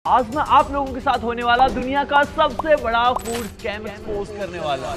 आज मैं आप लोगों के साथ होने वाला दुनिया का सबसे बड़ा फूड स्कैम एक्सपोज करने वाला।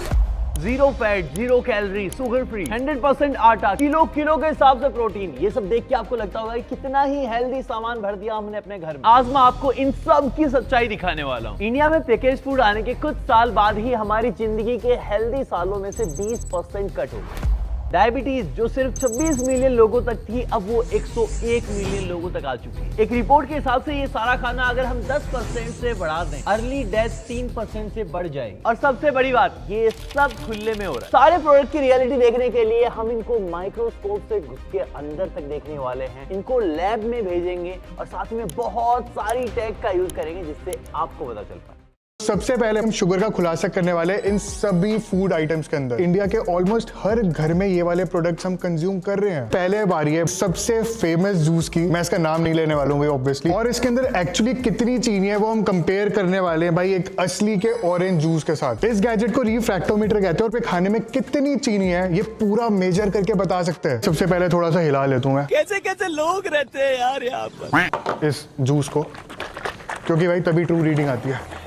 Zero fat, zero calorie, sugar free, 100% आटा, किलो किलो के हिसाब से प्रोटीन। ये सब देख के आपको लगता होगा कि कितना ही हेल्दी सामान भर दिया हमने अपने घर में। आज मैं आपको इन सब की सच्चाई दिखाने वाला हूँ। इंडिया में पैकेज फूड आने के कुछ साल बाद ही हमारी जिंदगी के हेल्दी सालों में से 20% कट हो गए। डायबिटीज जो सिर्फ 26 मिलियन लोगों तक थी, अब वो 101 मिलियन लोगों तक आ चुकी है। एक रिपोर्ट के हिसाब से ये सारा खाना अगर हम 10% से बढ़ा दें, अर्ली डेथ 3% से बढ़ जाएगी। और सबसे बड़ी बात, ये सब खुले में हो रहा है। सारे प्रोडक्ट की रियलिटी देखने के लिए हम इनको माइक्रोस्कोप से घुस के अंदर तक देखने वाले हैं। इनको लैब में भेजेंगे और साथ में बहुत सारी टेक का यूज करेंगे जिससे आपको पता चल पाए। सबसे पहले हम शुगर का खुलासा करने वाले इन सभी फूड आइटम्स के अंदर इंडिया के ऑलमोस्ट हर घर में ये वाले प्रोडक्ट्स हम कंज्यूम कर रहे हैं। पहले बारी है सबसे फेमस जूस की, मैं इसका नाम नहीं लेने वाला हूँ ऑब्वियसली, और इसके अंदर एक्चुअली कितनी चीनी है वो हम कंपेयर करने वाले हैं भाई एक असली के ऑरेंज जूस के साथ। इस गैजेट को रिफ्रैक्टोमीटर कहते हैं और खाने में कितनी चीनी है ये पूरा मेजर करके बता सकते हैं। सबसे पहले थोड़ा सा हिला लेता हूँ मैं। कैसे कैसे लोग रहते हैं यार यहाँ पर इस जूस को, क्योंकि भाई तभी ट्रू रीडिंग आती है।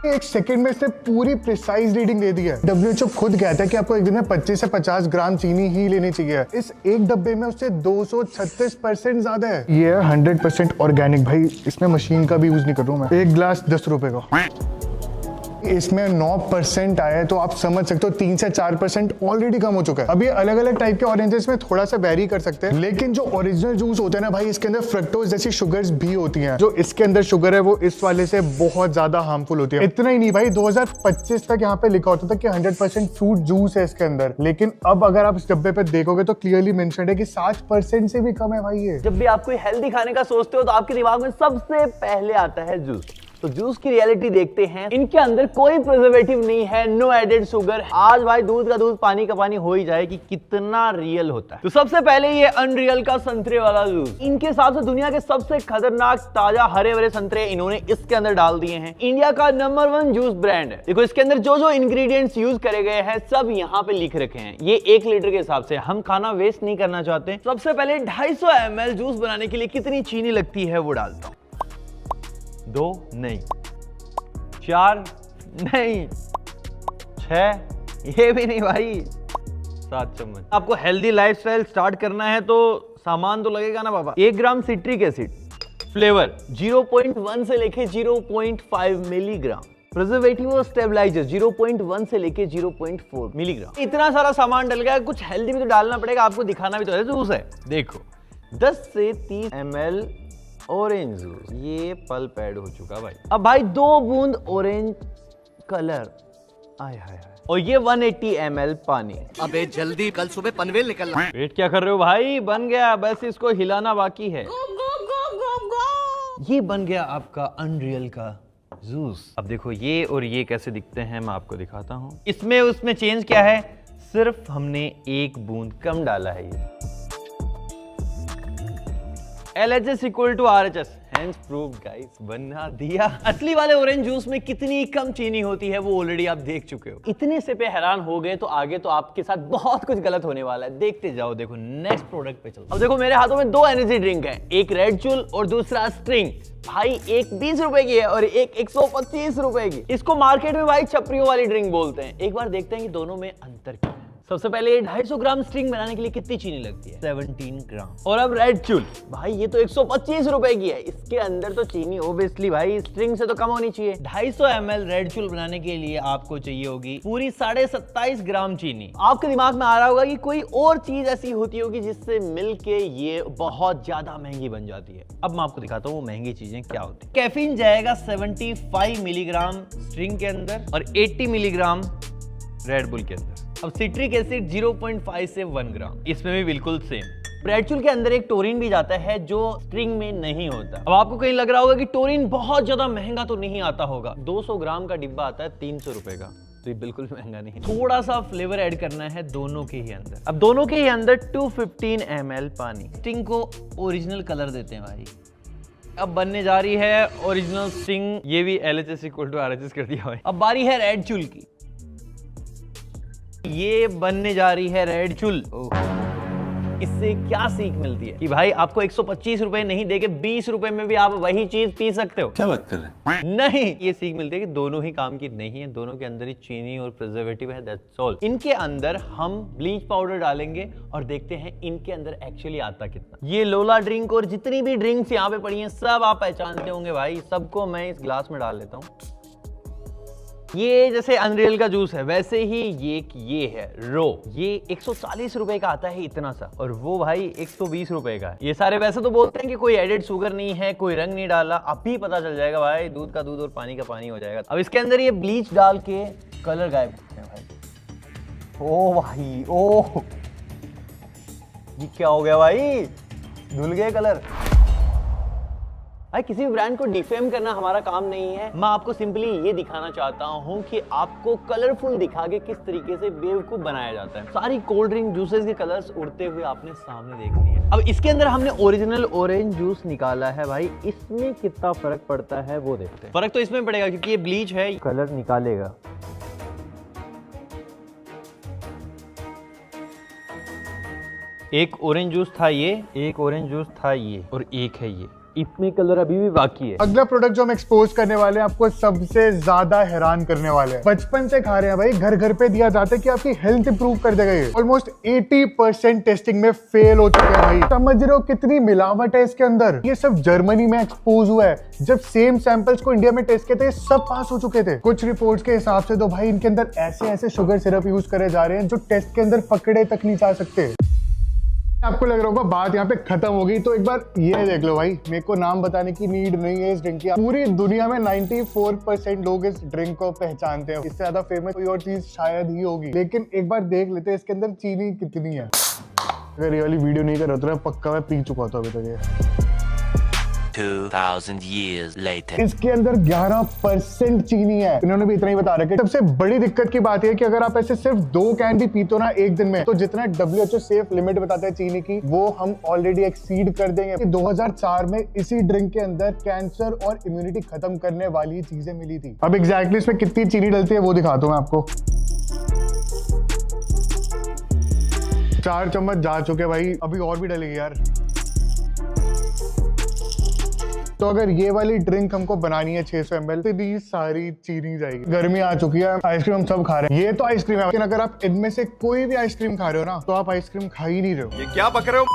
एक सेकंड में इसने पूरी प्रिसाइज रीडिंग दे दी है। WHO खुद कहता है कि आपको एक दिन में 25 से 50 ग्राम चीनी ही लेनी चाहिए। इस एक डब्बे में उससे 236% ज्यादा है। ये है 100% ऑर्गेनिक भाई, इसमें मशीन का भी यूज नहीं कर रहा हूं मैं। एक ग्लास 10 रुपए का, इसमें 9% आया है, तो आप समझ सकते हो 3 से 4% ऑलरेडी कम हो चुका है। अब ये अलग अलग टाइप के ऑरेंजेस में थोड़ा सा वेरी कर सकते हैं, लेकिन जो ओरिजिनल जूस होते हैं ना भाई, इसके अंदर फ्रक्टोज जैसी शुगर्स भी होती हैं। जो इसके अंदर शुगर है वो इस वाले से बहुत ज्यादा हार्मफुल होती है। इतना ही नहीं भाई, 2025 तक यहाँ पे लिखा होता था कि 100% फ्रूट जूस है इसके अंदर, लेकिन अब अगर आप इस डब्बे पे देखोगे तो क्लियरली मेंशन्ड है कि 60% से भी कम है भाई ये। जब भी आप कोई हेल्दी खाने का सोचते हो तो आपके दिमाग में सबसे पहले आता है जूस। तो जूस की रियलिटी देखते हैं। इनके अंदर कोई प्रिजर्वेटिव नहीं है, नो एडेड शुगर। आज भाई दूध का दूध पानी का पानी हो ही जाए कि कितना रियल होता है। तो सबसे पहले ये अनरियल का संतरे वाला जूस। इनके हिसाब से दुनिया के सबसे खतरनाक ताजा हरे भरे संतरे इन्होंने इसके अंदर डाल दिए हैं। इंडिया का नंबर 1 जूस ब्रांड है। देखो इसके अंदर जो जो इंग्रेडिएंट्स यूज करे गए हैं सब यहाँ पे लिख रखे हैं। ये 1 लीटर के हिसाब से, हम खाना वेस्ट नहीं करना चाहते। सबसे पहले 250 ml जूस बनाने के लिए कितनी चीनी लगती है वो डालता हूं। 2 नहीं, 4 नहीं, 6 ये भी नहीं भाई, 7 चम्मच। आपको हेल्दी लाइफस्टाइल स्टार्ट करना है तो सामान तो लगेगा ना बाबा। 1 ग्राम सिट्रिक एसिड, फ्लेवर 0.1 से लेके 0.5 मिलीग्राम, प्रिजर्वेटिव और स्टेबलाइजर 0.1 से लेके 0.4 मिलीग्राम। इतना सारा सामान डल गया, कुछ हेल्दी भी तो डालना पड़ेगा, आपको दिखाना भी तो है। जूस है, देखो 10 से 30 ml ऑरेंज जूस, ये पल्प ऐड हो चुका भाई। अब भाई 2 बूंद ऑरेंज कलर, आय हाय हाय, और ये 180 ml पानी। अबे जल्दी, कल सुबह पनवेल निकलना। वेट क्या कर रहे हो भाई, बन गया, बस इसको हिलाना बाकी है। ये बन गया आपका अनरियल का जूस। अब देखो ये और ये कैसे दिखते हैं, मैं आपको दिखाता हूँ। इसमें उसमें चेंज क्या है, सिर्फ हमने 1 बूंद कम डाला है। ये LHS equal to RHS, hence proved guys, बना दिया। असली वाले ऑरेंज जूस में कितनी कम चीनी होती है वो ऑलरेडी आप देख चुके हो। इतने से पे हैरान हो गए तो आगे तो आपके साथ बहुत कुछ गलत होने वाला है। देखते जाओ, देखो नेक्स्ट प्रोडक्ट पे चलो। अब देखो मेरे हाथों में 2 एनर्जी ड्रिंक है, एक रेड चूल और दूसरा स्ट्रिंग। भाई एक 20 रुपए की है और एक 125 रुपए की। इसको मार्केट में भाई छपरियों वाली ड्रिंक बोलते हैं। एक बार देखते हैं कि दोनों में अंतर क्या है। सबसे पहले 250 ग्राम स्ट्रिंग बनाने के लिए कितनी चीनी लगती है, 17 ग्राम। और अब रेड चूल, भाई ये तो 125 रुपए की है, इसके अंदर तो चीनी ओबियसली भाई स्ट्रिंग से तो कम होनी चाहिए। 250 ml रेड चूल बनाने के लिए आपको चाहिए होगी पूरी 27.5 ग्राम चीनी। आपके दिमाग में आ रहा होगा कि कोई और चीज ऐसी होती होगी जिससे मिलके ये बहुत ज्यादा महंगी बन जाती है। अब मैं आपको दिखाता हूँ वो महंगी चीजें क्या होती है। कैफीन जाएगा 75 मिलीग्राम स्ट्रिंग के अंदर और 80 मिलीग्राम रेड बुल के अंदर। अब सिट्रिक एसिड 0.5 से 1 ग्राम, इसमें भी बिल्कुल सेम। रेड चूल के अंदर एक टोरिन भी जाता है जो स्ट्रिंग में नहीं होता। अब आपको कहीं लग रहा होगा कि टोरिन बहुत ज्यादा महंगा तो नहीं आता होगा। 200 ग्राम का डिब्बा आता है 300 रुपए का, तो ये बिल्कुल महंगा नहीं। थोड़ा सा फ्लेवर ऐड करना है दोनों के ही अंदर। अब दोनों के ही अंदर 215 ml पानी। स्टिंग को ओरिजिनल कलर देते हैं भाई। अब बनने जा रही है ओरिजिनल स्टिंग, ये भी LHS equal to RHS कर दिया भाई। अब बारी है रेड चूल की, ये बनने जा रही है रेड चूल। इससे क्या सीख मिलती है कि भाई आपको 125 रुपए नहीं देके 20 रुपए में भी आप वही चीज पी सकते हो। क्या बात कर रहे हैं? नहीं, ये सीख मिलती है कि दोनों ही काम की नहीं है, दोनों के अंदर ही चीनी और प्रिजर्वेटिव है, दैट्स ऑल। इनके अंदर हम ब्लीच पाउडर डालेंगे और देखते हैं इनके अंदर एक्चुअली आता कितना। ये लोला ड्रिंक और जितनी भी ड्रिंक्स यहाँ पे पड़ी हैं सब आप पहचानते होंगे भाई, सबको मैं इस ग्लास में डाल लेता हूँ। ये जैसे अनरियल का जूस है वैसे ही ये है रो, ये 140 रुपए का आता है इतना सा, और वो भाई 120 रुपए का है। ये सारे वैसे तो बोलते हैं कि कोई एडेड शुगर नहीं है, कोई रंग नहीं डाला, अभी पता चल जाएगा भाई, दूध का दूध और पानी का पानी हो जाएगा। अब इसके अंदर ये ब्लीच डाल के कलर गायब करते हैं भाई। ओ भाई ओ, ये क्या हो गया भाई, धुल गए कलर। भाई किसी भी ब्रांड को डिफेम करना हमारा काम नहीं है, मैं आपको सिंपली ये दिखाना चाहता हूँ कि आपको कलरफुल दिखा के किस तरीके से बेवकूफ बनाया जाता है। सारी कोल्ड ड्रिंक जूसेस के कलर्स उड़ते हुए आपने सामने देख लिए। अब इसके अंदर हमने ओरिजिनल ऑरेंज जूस निकाला है भाई, इसमें कितना फर्क पड़ता है वो देखते हैं। फर्क तो इसमें पड़ेगा क्योंकि ये ब्लीच है, कलर निकालेगा। एक ऑरेंज जूस था ये, एक ऑरेंज जूस था ये, और एक है ये, इसमें कलर अभी भी बाकी है। अगला प्रोडक्ट जो हम एक्सपोज करने वाले हैं आपको सबसे ज्यादा हैरान करने वाले हैं। बचपन से खा रहे हैं भाई, घर घर पे दिया जाता है कि आपकी हेल्थ इंप्रूव कर देगा ये। ऑलमोस्ट 80% टेस्टिंग में फेल हो चुके हैं भाई। समझ रहे हो कितनी मिलावट है इसके अंदर। ये सब जर्मनी में एक्सपोज हुआ है। जब सेम सैंपल्स को इंडिया में टेस्ट किए थे सब पास हो चुके थे। कुछ रिपोर्ट्स के हिसाब से तो भाई इनके अंदर ऐसे ऐसे शुगर सिरप यूज करे जा रहे हैं जो टेस्ट के अंदर पकड़े तक नहीं जा सकते। आपको लग रहा होगा बात यहाँ पे खत्म हो गई, तो एक बार ये देख लो भाई, मेरे को नाम बताने की नीड नहीं है इस ड्रिंक की। पूरी दुनिया में 94% लोग इस ड्रिंक को पहचानते हैं। इससे ज्यादा फेमस कोई और चीज शायद ही होगी, लेकिन एक बार देख लेते हैं इसके अंदर चीनी कितनी है। अगर ये वाली वीडियो नहीं कर रहा तो पक्का मैं पी चुका था अभी तक ये। 2000 years later. इसके अंदर 11% चीनी है, इन्होंने भी इतना ही बता रखा है। सबसे बड़ी दिक्कत की बात है कि अगर आप ऐसे सिर्फ 2 कैन भी पीते हो ना एक दिन में, तो जितना WHO सेफ लिमिट बताता है चीनी की, वो हम ऑलरेडी एक्सीड कर देंगे। 2004 में इसी ड्रिंक के अंदर कैंसर और इम्यूनिटी खत्म करने वाली चीजें मिली थी। अब एग्जैक्टली इसमें कितनी चीनी डलती है वो दिखाता हूं मैं आपको। 4 चम्मच जा चुके भाई, अभी और भी डलेगी यार। तो अगर ये वाली ड्रिंक हमको बनानी है 600 ml, तो इतनी सारी चीनी जाएगी। गर्मी आ चुकी है, आइसक्रीम हम सब खा रहे हैं, ये तो आइसक्रीम है, लेकिन अगर आप इनमें से कोई भी आइसक्रीम खा रहे हो ना, तो आप आइसक्रीम खा ही नहीं रहे हो। ये क्या बक रहे हो?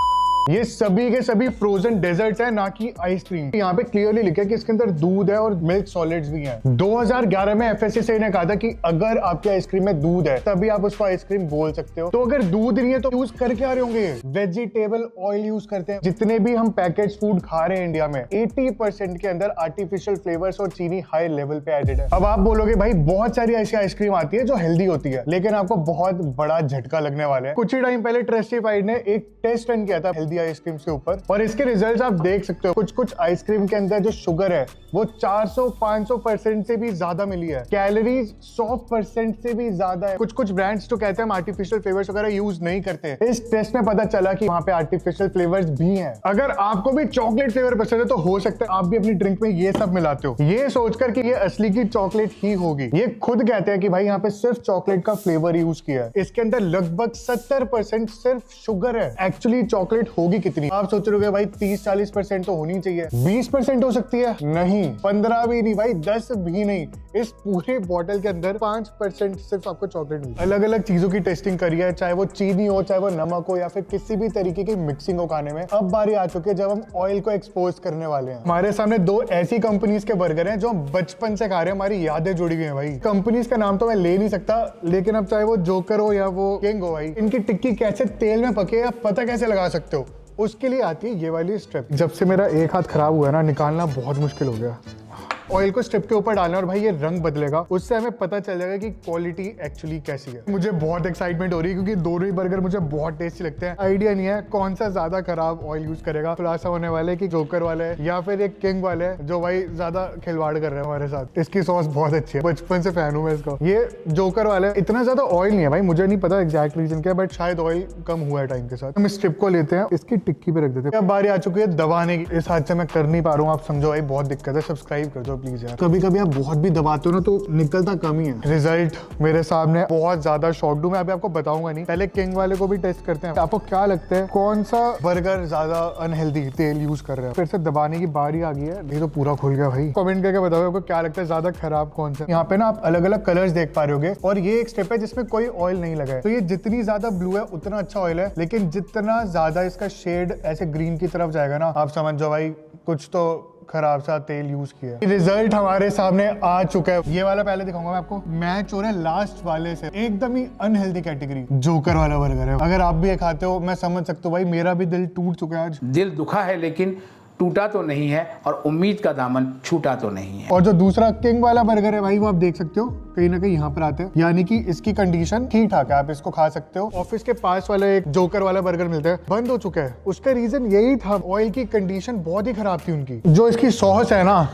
ये सभी के सभी फ्रोजन डेजर्ट्स है, ना कि आइसक्रीम। यहाँ पे क्लियरली लिखा है कि इसके अंदर दूध है और मिल्क सॉलिड्स भी हैं। 2011 में FSSAI ने कहा था कि अगर आपके आइसक्रीम में दूध है तभी आप उसको आइसक्रीम बोल सकते हो। तो अगर दूध नहीं है तो यूज कर क्या रहे होंगे? वेजिटेबल ऑयल यूज करते हैं। जितने भी हम पैकेज फूड खा रहे हैं इंडिया में, 80% के अंदर आर्टिफिशियल फ्लेवर्स और चीनी हाई लेवल पे एडेड है। अब आप बोलोगे भाई बहुत सारी ऐसी आइसक्रीम आती है जो हेल्दी होती है, लेकिन आपको बहुत बड़ा झटका लगने वाला है। कुछ ही टाइम पहले ट्रस्टिफाइड ने एक टेस्ट रन किया था हेल्दी आइसक्रीम के ऊपर, और इसके रिजल्ट्स आप देख सकते हो। कुछ आइसक्रीम के अंदर जो शुगर है वो 400-500% से भी ज्यादा मिली है। कैलोरीज 100% से भी ज्यादा है। कुछ ब्रांड्स तो कहते हैं हम आर्टिफिशियल फ्लेवर्स वगैरह यूज नहीं करते। इस टेस्ट में पता चला कि वहां पे आर्टिफिशियल फ्लेवर्स भी हैं। अगर आपको भी चॉकलेट फ्लेवर पसंद है तो हो सकता है आप भी अपनी ड्रिंक में ये सब मिलाते हो, ये सोचकर कि ये असली की चॉकलेट ही होगी। ये खुद कहते हैं कि भाई यहाँ पे सिर्फ चॉकलेट का फ्लेवर यूज किया है। इसके अंदर लगभग 70% सिर्फ शुगर है। एक्चुअली चॉकलेट होगी कितनी? आप सोच रहे हो भाई 30-40% तो होनी चाहिए, 20% हो सकती है, नहीं 15 भी नहीं भाई, 10 भी नहीं। इस पूरे बॉटल के अंदर 5% सिर्फ आपको चॉकलेट मिली। अलग अलग चीजों की टेस्टिंग करी है, चाहे वो चीनी हो, चाहे वो नमक हो, या फिर किसी भी तरीके की मिक्सिंग हो खाने में। अब बारी आ चुकी है जब हम ऑयल को एक्सपोज करने वाले हैं। हमारे सामने 2 ऐसी कंपनीज के बर्गर हैं जो हम बचपन से खा रहे हैं, हमारी यादें जुड़ी हुई हैं भाई। कंपनीज का नाम तो मैं ले नहीं सकता, लेकिन अब चाहे वो जोकर हो या वो किंग हो भाई, इनकी टिक्की कैसे तेल में पके आप पता कैसे लगा सकते हो, उसके लिए आती है ये वाली स्ट्रिप। जब से मेरा एक हाथ खराब हुआ है ना, निकालना बहुत मुश्किल हो गया। ऑयल को स्ट्रिप के ऊपर डालना और भाई ये रंग बदलेगा, उससे हमें पता चल जाएगा कि क्वालिटी एक्चुअली कैसी है। मुझे बहुत एक्साइटमेंट हो रही है क्योंकि दोनों ही बर्गर मुझे बहुत टेस्टी लगते हैं। आइडिया नहीं है कौन सा ज्यादा खराब ऑयल यूज करेगा, खुलासा होने वाले कि जोकर वाले है या फिर एक किंग वाले है जो भाई ज्यादा खिलवाड़ कर रहे हैं हमारे साथ। इसकी सॉस बहुत अच्छी है, बचपन से फैन हूँ मैं इसका। ये जोकर वाले इतना ज्यादा ऑयल नहीं है भाई, मुझे नहीं पता एग्जैक्ट रीजन क्या, बट शायद ऑयल कम हुआ है टाइम के साथ। हम स्ट्रिप को लेते हैं, इसकी टिक्की पे रख देते हैं। अब बारी आ चुकी है दबाने की। इस हाथ से मैं कर नहीं पा रहा हूँ, आप समझो भाई बहुत दिक्कत है। सब्सक्राइब कर दो प्लीज यार। कभी कभी आप बहुत भी दबाते हो ना तो निकलता कम ही है। रिजल्ट मेरे सामने, बहुत ज्यादा शॉक्ड हूं मैं। अभी आपको बताऊंगा नहीं, पहले किंग वाले को भी टेस्ट करते हैं। आपको क्या लगता है कौन सा बर्गर ज्यादा अनहेल्दी तेल यूज कर रहा है? फिर से दबाने की बारी आ गई है। ये तो पूरा खुल गया भाई। कमेंट करके बताओ आपको क्या लगता है ज्यादा खराब कौन सा। यहाँ पे ना आप अलग अलग कलर्स देख पा रहे होगे और ये एक स्टेप है जिसमें कोई ऑयल नहीं लगा है। तो ये जितनी ज्यादा ब्लू है उतना अच्छा ऑयल है, लेकिन जितना ज्यादा इसका शेड ऐसे ग्रीन की तरफ जाएगा ना, आप समझ जाओ भाई कुछ तो खराब सा तेल यूज किया। रिजल्ट हमारे सामने आ चुका है। ये वाला पहले दिखाऊंगा मैं आपको। मैच हो रहा है लास्ट वाले से, एकदम ही अनहेल्दी कैटेगरी, जोकर वाला बर्गर है। अगर आप भी ये खाते हो मैं समझ सकता हूँ भाई, मेरा भी दिल टूट चुका है आज। दिल दुखा है लेकिन टूटा तो नहीं है और उम्मीद का दामन छूटा तो नहीं है। और जो दूसरा किंग वाला बर्गर है भाई, वो आप देख सकते हो कहीं ना कहीं यहाँ पर आते हैं, यानी कि इसकी कंडीशन ठीक ठाक है, आप इसको खा सकते हो। ऑफिस के पास वाला एक जोकर वाला बर्गर मिलता है, बंद हो चुका है। उसका रीजन यही था, ऑयल की कंडीशन बहुत ही खराब थी उनकी। जो इसकी सॉस है ना,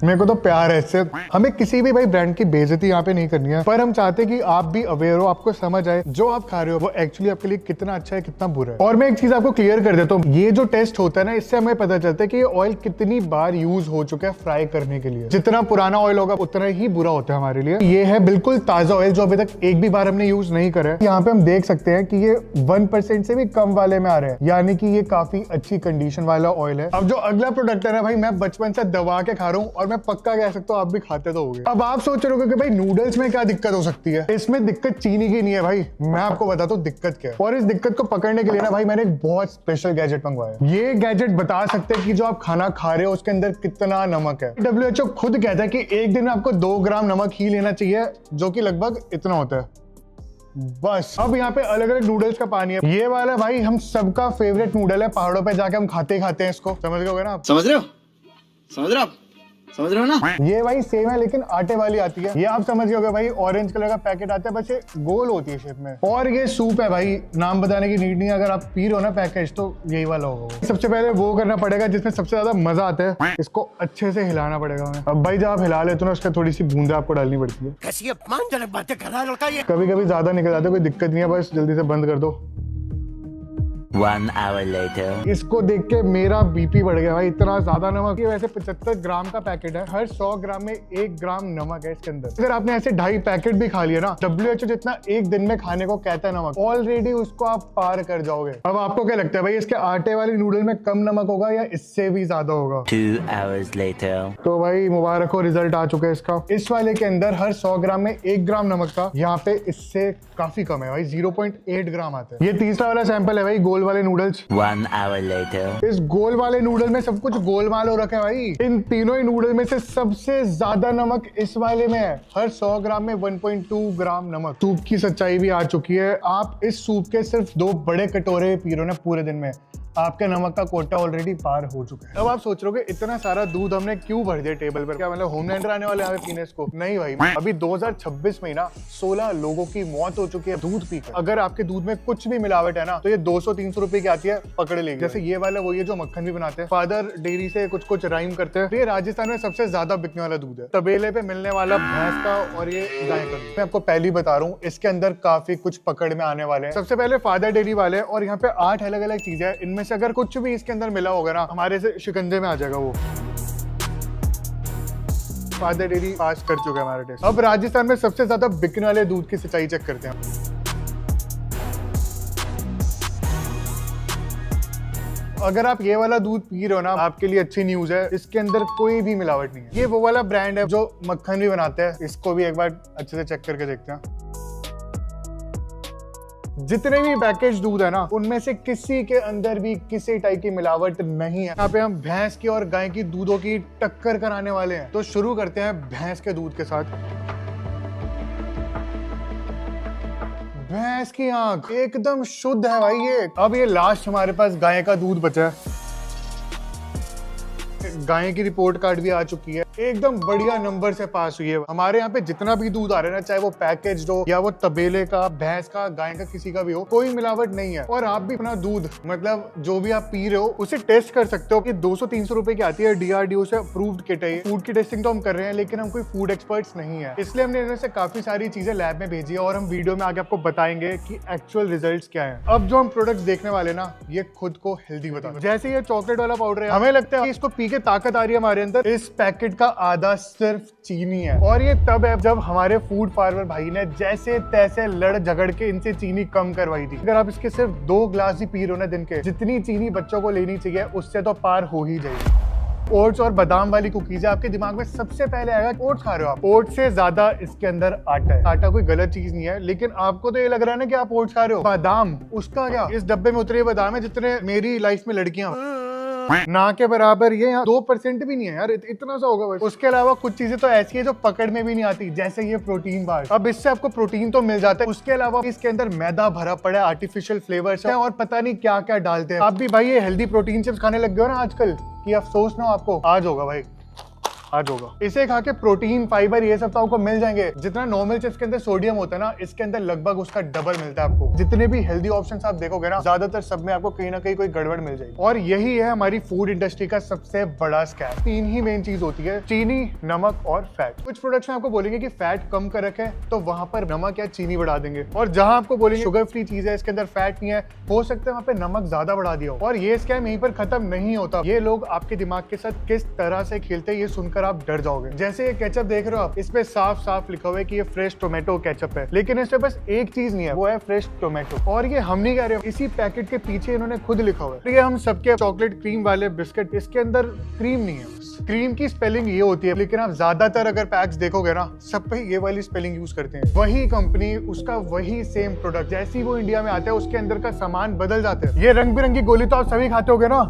मेरे को तो प्यार है इससे। हमें किसी भी भाई ब्रांड की बेइज्जती यहाँ पे नहीं करनी है, पर हम चाहते हैं कि आप भी अवेयर हो, आपको समझ आए जो आप खा रहे हो वो एक्चुअली आपके लिए कितना अच्छा है कितना बुरा है। और मैं एक चीज आपको क्लियर कर देता हूँ, ये जो टेस्ट होता है ना, इससे हमें पता चलता है कि ये ऑयल कितनी बार यूज हो चुका है फ्राई करने के लिए। जितना पुराना ऑयल होगा उतना ही बुरा होता है हमारे लिए। ये है बिल्कुल ताजा ऑयल जो अभी तक एक भी बार हमने यूज नहीं करा है। यहाँ पे हम देख सकते हैं कि ये 1% से भी कम वाले में आ रहे हैं, यानी कि ये काफी अच्छी कंडीशन वाला ऑयल है। अब जो अगला प्रोडक्ट है ना भाई, मैं बचपन से दबा के खा रहा हूँ और मैं पक्का कह सकता हूँ आप भी खाते तो होगे। अब आप सोच रहे हो कि भाई नूडल्स में क्या दिक्कत हो सकती है। इसमें दिक्कत चीनी की नहीं है भाई, मैं आपको बताता हूँ दिक्कत क्या है। और इस दिक्कत को पकड़ने के लिए ना भाई मैंने एक बहुत स्पेशल गैजेट मंगवाया। ये गैजेट बता सकते हैं कि जो आप खाना खा रहे हो उसके अंदर कितना नमक है। WHO खुद कहता है कि एक दिन में आपको 2 ग्राम नमक ही लेना चाहिए, जो कि लगभग इतना होता है बस। अब यहाँ पे अलग अलग नूडल्स का पानी है। ये वाला भाई हम सबका फेवरेट नूडल है, पहाड़ों पे जाके हम खाते हैं इसको, समझ गए ना आप? समझ रहे हो? समझ रहे हो आप? समझ रहे हो ना? ये भाई सेम है लेकिन आटे वाली आती है। ये आप समझ गए होगे भाई, ऑरेंज कलर का पैकेट आता है, बस ये गोल होती है शेप में। और ये सूप है भाई, नाम बताने की नीड नहीं है, अगर आप पी रहे हो ना पैकेज तो यही वाला होगा। सबसे पहले वो करना पड़ेगा जिसमें सबसे ज्यादा मजा आता है, इसको अच्छे से हिलाना पड़ेगा हमें। अब भाई जब आप हिला लेते हो ना, उसका थोड़ी सी बूंदे आपको डालनी पड़ती है। कैसी अपमानजनक बातें कर रहा है लड़का ये। कभी कभी ज्यादा निकल जाते, कोई दिक्कत नहीं है, बस जल्दी से बंद कर दो। 1 hour later. इसको देख के मेरा बीपी बढ़ गया भाई, इतना ज्यादा नमक। ये वैसे 75 ग्राम का पैकेट है, हर 100 ग्राम में 1 ग्राम नमक है इसके अंदर। अगर आपने ऐसे 2.5 पैकेट भी खा लिया ना, WHO जितना एक दिन में खाने को कहता है नमक, ऑलरेडी उसको आप पार कर जाओगे। अब आपको क्या लगता है भाई, इसके आटे वाली नूडल में कम नमक होगा या इससे भी ज्यादा होगा? 2 hours later. तो भाई मुबारक हो, रिजल्ट आ चुका है इसका। इस वाले के अंदर हर 100 ग्राम में 1 ग्राम नमक था, यहाँ पे इससे काफी कम है भाई, 0.8 ग्राम आता है। ये तीसरा वाला सैंपल है भाई, गोल वाले नूडल्स। 1 hour later. इस गोल वाले नूडल में सब कुछ गोलमाल हो रखा है भाई। इन तीनों ही नूडल में से सबसे ज्यादा नमक इस वाले में है, हर 100 ग्राम में 1.2 ग्राम नमक। सूप की सच्चाई भी आ चुकी है। आप इस सूप के सिर्फ 2 बड़े कटोरे पी रहे हो ना पूरे दिन में, आपके नमक का कोटा ऑलरेडी पार हो चुका है। अब आप सोच रहे हो कि इतना सारा दूध हमने क्यों भर दिया टेबल पर, क्या मतलब होमलैंडर आने वाले हैं पीने इसको? नहीं भाई, अभी 2026 में ना 16 लोगों की मौत हो चुकी है दूध पीकर। अगर आपके दूध में कुछ भी मिलावट है ना, तो ये 200-300 रुपए की आती है, पकड़ लेगी। जैसे ये वाला वो ये जो मक्खन भी बनाते हैं, फादर डेयरी से कुछ राइम करते हैं। ये राजस्थान में सबसे ज्यादा बिकने वाला दूध है, तबेले पे मिलने वाला भैंस का और ये गाय का। मैं आपको पहली बता रहा हूँ, इसके अंदर काफी कुछ पकड़ में आने वाले हैं। सबसे पहले फादर डेयरी वाले, और यहाँ पे 8 अलग अलग चीजें हैं। इनमें से अगर कुछ भी इसके अंदर मिला होगा ना, हमारे से शिकंजे में आ जाएगा वो। फादर डेयरी पास कर चुका है हमारा टेस्ट। अब राजस्थान में सबसे ज्यादा बिकने वाले दूध की सच्चाई चेक करते हैं। अगर आप ये वाला दूध पी रहे हो ना, आपके लिए अच्छी न्यूज है, इसके अंदर कोई भी मिलावट नहीं है। ये वो वाला ब्रांड है जो मक्खन भी बनाते हैं, इसको भी एक बार अच्छे से चेक करके देखते हैं। जितने भी पैकेज दूध है ना, उनमें से किसी के अंदर भी किसी टाइप की मिलावट नहीं है। यहाँ पे हम भैंस की और गाय की दूधों की टक्कर कराने वाले हैं। तो शुरू करते हैं भैंस के दूध के साथ। भैंस की आंख एकदम शुद्ध है भाई ये। अब ये लास्ट हमारे पास गाय का दूध बचा है। गाय की रिपोर्ट कार्ड भी आ चुकी है, एकदम बढ़िया नंबर से पास हुई है। हमारे यहाँ पे जितना भी दूध आ रहा है ना, चाहे वो पैकेज हो या वो तबेले का, भैंस का, गाय का, किसी का भी हो, कोई मिलावट नहीं है। और आप भी अपना दूध, मतलब जो भी आप पी रहे हो, उसे टेस्ट कर सकते हो कि 200-300 रुपए की आती है। DRDO से अप्रूव्ड किट है। फूड की टेस्टिंग तो हम कर रहे हैं, लेकिन हम कोई फूड एक्सपर्ट्स नहीं है, इसलिए हमने इनमें से काफी सारी चीजें लैब में भेजी है और हम वीडियो में आगे आपको बताएंगे कि एक्चुअल रिजल्ट्स क्या है। अब जो हम प्रोडक्ट्स देखने वाले ना, ये खुद को हेल्दी बताते हैं। जैसे ये चॉकलेट वाला पाउडर है, हमें लगता है कि इसको पी पी के ताकत आ रही है हमारे अंदर। इस पैकेट का आधा सिर्फ चीनी है, और ये तब है जब हमारे फूड फार्मर भाई ने जैसे तैसे लड़ झगड़ के इनसे चीनी कम करवाई थी। अगर आप इसके सिर्फ 2 ग्लास ही पी रहे हो ना दिन के, जितनी चीनी बच्चों को लेनी चाहिए उससे तो पार हो ही जाएगी। ओट्स और बादाम वाली कुकीज है, आपके दिमाग में सबसे पहले आएगा ओट्स खा रहे हो आप। ओट्स से ज्यादा इसके अंदर आटा है। आटा कोई गलत चीज नहीं है, लेकिन आपको तो ये लग रहा है ना कि आप ओट्स खा रहे हो। बादाम, उसका क्या? इस डब्बे में उतरे बादाम है जितने मेरी लाइफ में लड़कियां ना के बराबर। ये यहाँ 2% भी नहीं है यार, इतना सा होगा बस। उसके अलावा कुछ चीजें तो ऐसी है जो पकड़ में भी नहीं आती, जैसे ये प्रोटीन बार। अब इससे आपको प्रोटीन तो मिल जाता है, उसके अलावा इसके अंदर मैदा भरा पड़ा है, आर्टिफिशियल फ्लेवर्स है और पता नहीं क्या क्या डालते हैं। आप भी भाई ये हेल्दी प्रोटीन चिप्स खाने लग गए हो ना आजकल, कि अफसोस ना हो आपको। आज होगा भाई, आज होगा। इसे खा के प्रोटीन, फाइबर ये सब तो आपको मिल जाएंगे। जितना नॉर्मल चिप्स के अंदर सोडियम होता है ना, इसके अंदर लगभग उसका डबल मिलता है आपको। जितने भी हेल्दी ऑप्शंस आप देखोगे ना, ज्यादातर सब में आपको कहीं ना कहीं कोई गड़बड़ मिल जाएगी। और यही है हमारी फूड इंडस्ट्री का सबसे बड़ा स्कैम। 3 ही मेन चीज होती है, चीनी, नमक और फैट। कुछ प्रोडक्ट्स में आपको बोलेंगे कि फैट कम कर रखे, तो वहां पर नमक या चीनी बढ़ा देंगे। और जहां आपको बोलेंगे शुगर फ्री चीज है, इसके अंदर फैट नहीं है, हो सकता है वहां पे नमक ज्यादा बढ़ा दिया हो। और ये स्कैम यहीं पर खत्म नहीं होता। ये लोग आपके दिमाग के साथ किस तरह से खेलते हैं, ये सुनकर आप डर जाओगे। जैसे ये केचप देख रहे हो आप, इस पे साफ साफ लिखा हुआ है कि ये फ्रेश टोमेटो केचप है, लेकिन इसमें बस एक चीज नहीं है, वो है फ्रेश टोमेटो। और ये हम नहीं कह रहे हो, इसी पैकेट के पीछे इन्होंने खुद लिखा हुआ है। ये हम सबके चॉकलेट क्रीम वाले बिस्किट, इसके अंदर क्रीम नहीं है। क्रीम की स्पेलिंग ये होती है, लेकिन आप ज्यादातर अगर पैक्स देखोगे ना, सब पे ये वाली स्पेलिंग यूज करते हैं। वही कंपनी, उसका वही सेम प्रोडक्ट, जैसे ही वो इंडिया में आता है उसके अंदर का सामान बदल जाता है। ये रंग बिरंगी गोली तो आप सभी खाते होगे ना,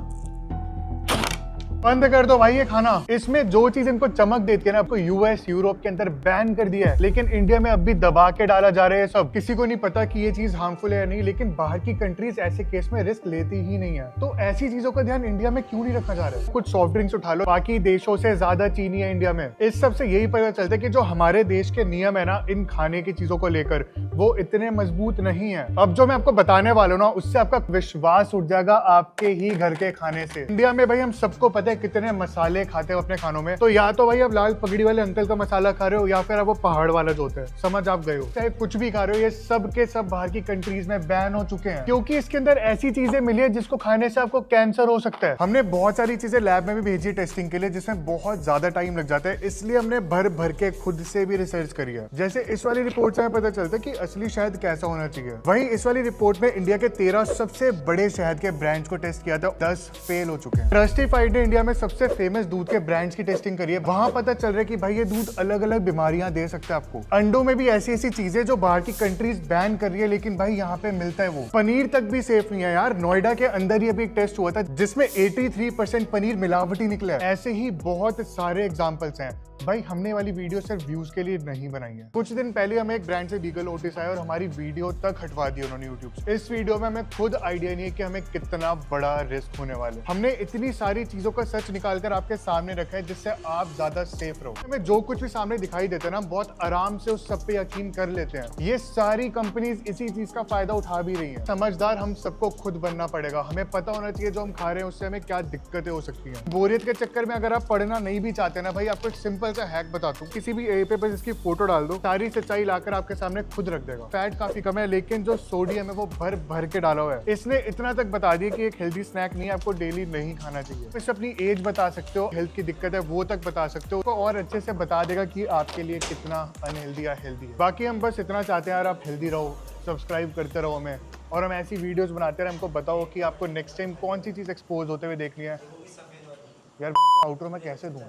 बंद कर दो भाई ये खाना। इसमें जो चीज इनको चमक देती है ना, आपको यूएस यूरोप के अंदर बैन कर दिया है, लेकिन इंडिया में अब भी दबा के डाला जा रहा है सब। किसी को नहीं पता कि ये चीज हार्मफुल है या नहीं, लेकिन बाहर की कंट्रीज ऐसे केस में रिस्क लेती ही नहीं है। तो ऐसी चीजों का ध्यान इंडिया में क्यों नहीं रखा जा रहा है? कुछ सॉफ्ट ड्रिंक्स उठा लो, बाकी देशों से ज्यादा चीनी है इंडिया में। इस सब से यही पता चलता है कि जो हमारे देश के नियम है ना इन खाने की चीजों को लेकर, वो इतने मजबूत नहीं है। अब जो मैं आपको बताने वाला हूं ना, उससे आपका विश्वास उठ जाएगा आपके ही घर के खाने से। इंडिया में भाई हम सबको पता है कितने मसाले खाते हो अपने खानों में। तो या तो भाई आप लाल पगड़ी वाले अंकल का मसाला खा रहे हो, या फिर आप वो पहाड़ वाला जो होता है, समझ आप गए हो। चाहे कुछ भी खा रहे हो, ये सब के सब बाहर की कंट्रीज में बैन हो चुके हैं, क्योंकि इसके अंदर ऐसी चीजें मिली है जिसको खाने से आपको कैंसर हो सकता है। हमने बहुत सारी चीजें लैब में भी भेजी टेस्टिंग के लिए, जिसमें बहुत ज्यादा टाइम लग जाता है, इसलिए हमने भर भर के खुद से भी रिसर्च करी है। जैसे इस वाली रिपोर्ट से पता चलता है कि असली शहद कैसा होना चाहिए। वहीं इस वाली रिपोर्ट में इंडिया के 13 सबसे बड़े शहद के ब्रांड्स को टेस्ट किया था, 10 फेल हो चुके हैं। ट्रस्टिफाइड ने इंडिया में सबसे फेमस दूध के ब्रांड्स की टेस्टिंग करी है, वहां पता चल रहा है कि भाई ये दूध अलग अलग बीमारियां दे सकता है आपको। अंडों में भी ऐसी ऐसी चीजें जो बाहर की कंट्रीज बैन कर रही है, लेकिन भाई यहाँ पे मिलता है वो। पनीर तक भी सेफ नहीं है यार। नोएडा के अंदर ही अभी एक टेस्ट हुआ था जिसमें 83% पनीर मिलावटी निकला है। ऐसे ही बहुत सारे एग्जाम्पल्स हैं। भाई हमने वाली वीडियो सिर्फ व्यूज के लिए नहीं बनाई है। कुछ दिन पहले हमें एक ब्रांड से लीगल नोटिस आया और हमारी वीडियो तक हटवा दी उन्होंने यूट्यूब से। इस वीडियो में हमें खुद आइडिया नहीं है कि हमें कितना बड़ा रिस्क होने वाला है। हमने इतनी सारी चीजों का सच निकालकर आपके सामने रखा है जिससे आप ज्यादा सेफ रहो। हमें जो कुछ भी सामने दिखाई देता है ना, बहुत आराम से उस सब पे यकीन कर लेते हैं। ये सारी कंपनीज इसी चीज का फायदा उठा भी रही है। समझदार हम सबको खुद बनना पड़ेगा। हमें पता होना चाहिए जो हम खा रहे हैं उससे हमें क्या दिक्कतें हो सकती हैं। बोरियत के चक्कर में अगर आप पढ़ना नहीं भी चाहते ना भाई, आपको एक सिंपल सा हैक बताता हूँ। किसी भी ए पे बस इसकी फोटो डाल दो, सारी सच्चाई लाकर आपके सामने खुद रख देगा। फैट काफी कम है, लेकिन जो सोडियम है वो भर भर के डाला हुआ है। इसने इतना तक बता दिया कि एक हेल्दी स्नैक नहीं है, आपको डेली नहीं खाना चाहिए। इस अपनी एज बता सकते हो, हेल्थ की दिक्कत है वो तक बता सकते हो, और अच्छे से बता देगा कि आपके लिए कितना अनहेल्दी या हेल्दी है। बाकी हम बस इतना चाहते हैं यार, आप हेल्दी रहो, सब्सक्राइब करते रहो हमें, और हम ऐसी वीडियोस बनाते रहे। हमको बताओ कि आपको नेक्स्ट टाइम कौन सी चीज़ एक्सपोज होते हुए देखनी है। यार आउटरो में कैसे दूँ?